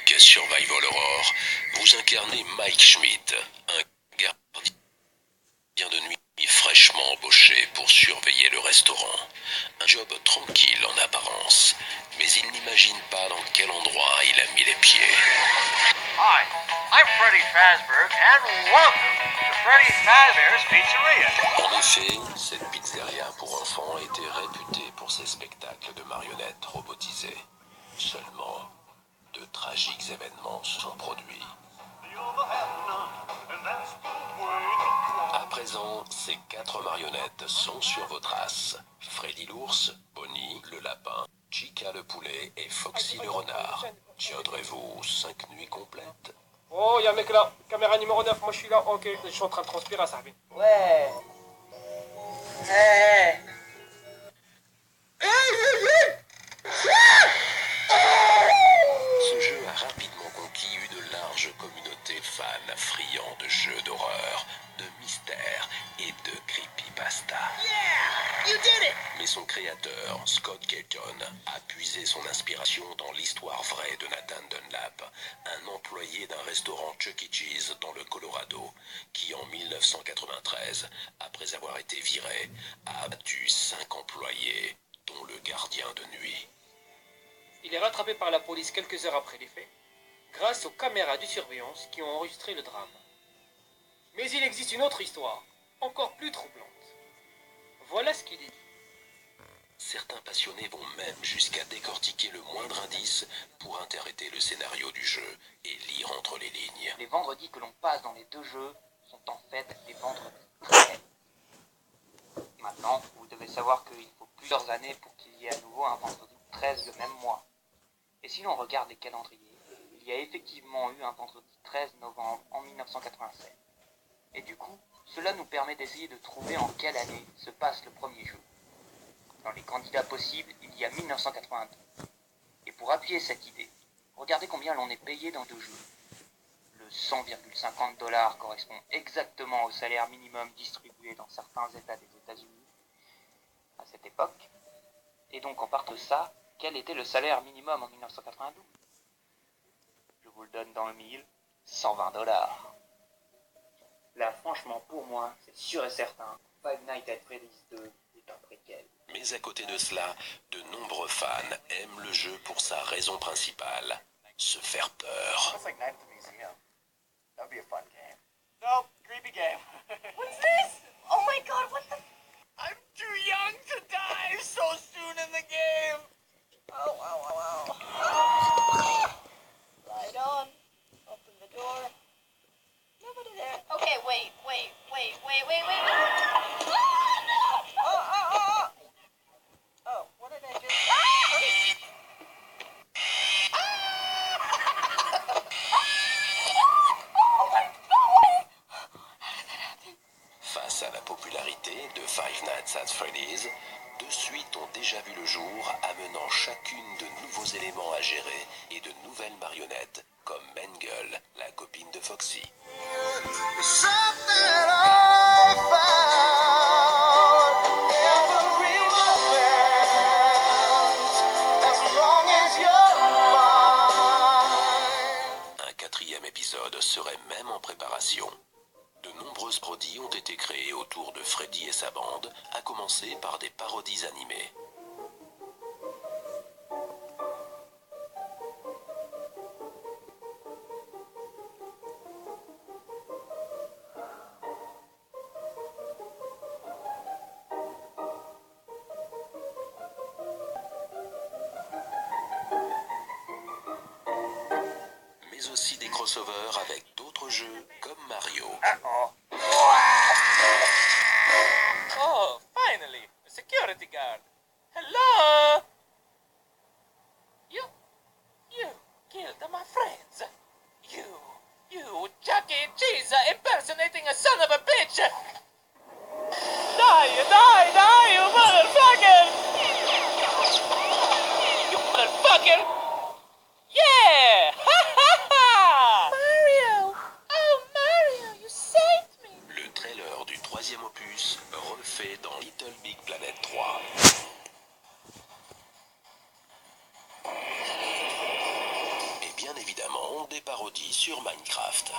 Geek Survival Horror, vous incarnez Mike Schmidt, un gardien de nuit fraîchement embauché pour surveiller le restaurant. Un job tranquille en apparence, mais il n'imagine pas dans quel endroit il a mis les pieds. Hi, I'm Freddy Fazbear and welcome to Freddy Fazbear's Pizzeria. En effet, cette pizzeria pour enfants était réputée pour ses spectacles de marionnettes robotisées. Seulement, de tragiques événements se sont produits. À présent, ces 4 marionnettes sont sur vos traces. Freddy l'ours, Bonnie le lapin, Chica le poulet et Foxy le renard. Tiendrez-vous 5 nuits complètes? Oh, y'a un mec là, caméra numéro 9, moi je suis là, ok, je suis en train de transpirer à Sarbine. Ouais. Hey. Ce jeu a rapidement conquis une large communauté de fans friands de jeux d'horreur, de mystère et de creepypasta. Yeah, you did it. Mais son créateur, Scott Caton, a puisé son inspiration dans l'histoire vraie de Nathan Dunlap, un employé d'un restaurant Chuck E. Cheese dans le Colorado, qui en 1993, après avoir été viré, a abattu 5 employés, dont le gardien de nuit. Il est rattrapé par la police quelques heures après les faits, grâce aux caméras de surveillance qui ont enregistré le drame. Mais il existe une autre histoire, encore plus troublante. Voilà ce qu'il est dit. Certains passionnés vont même jusqu'à décortiquer le moindre indice pour interpréter le scénario du jeu et lire entre les lignes. Les vendredis que l'on passe dans les deux jeux sont en fait des vendredis 13. Maintenant, vous devez savoir qu'il faut plusieurs années pour qu'il y ait à nouveau un vendredi 13 le même mois. Et si l'on regarde les calendriers, il y a effectivement eu un vendredi 13 novembre en 1987. Et du coup, cela nous permet d'essayer de trouver en quelle année se passe le premier jeu. Dans les candidats possibles, il y a 1982. Et pour appuyer cette idée, regardez combien l'on est payé dans deux jeux. Le 100,50$ correspond exactement au salaire minimum distribué dans certains États des États-Unis à cette époque. Et donc en part de ça, quel était le salaire minimum en 1992? Je vous le donne dans le mille, 120$. Là, franchement, pour moi, c'est sûr et certain, Five Nights at Freddy's 2 est un préquel. Mais à côté de cela, de nombreux fans aiment le jeu pour sa raison principale, se faire peur. That's like Night at the Museum. That'd be a fun game. No, creepy game. What's this? Oh my god, what the? I'm too young to die so soon in the game. Oh, wow, wow, wow. Light on. Open the door. Nobody there. Okay, wait. Oh, what did I do? Face à la popularité de Five Nights at Freddy's, 2 suites ont déjà vu le jour, amenant chacune de nouveaux éléments à gérer et de nouvelles marionnettes, comme Mangle, la copine de Foxy. Un 4e épisode serait même en préparation. De nombreuses parodies ont été créées autour de Freddy et sa bande, à commencer par des parodies animées. Mais aussi des crossovers avec d'autres jeux comme Mario. Oh, finally, a security guard. Hello? You killed my friends. You, Chuck E. Cheese impersonating a son of a bitch. Die, you motherfucker! You motherfucker! Yeah! Ha ha ha! Mario! Oh, Mario, you saved me! Le trailer du 3e opus refait dans Little Big Planet 3. Et bien évidemment, des parodies sur Minecraft.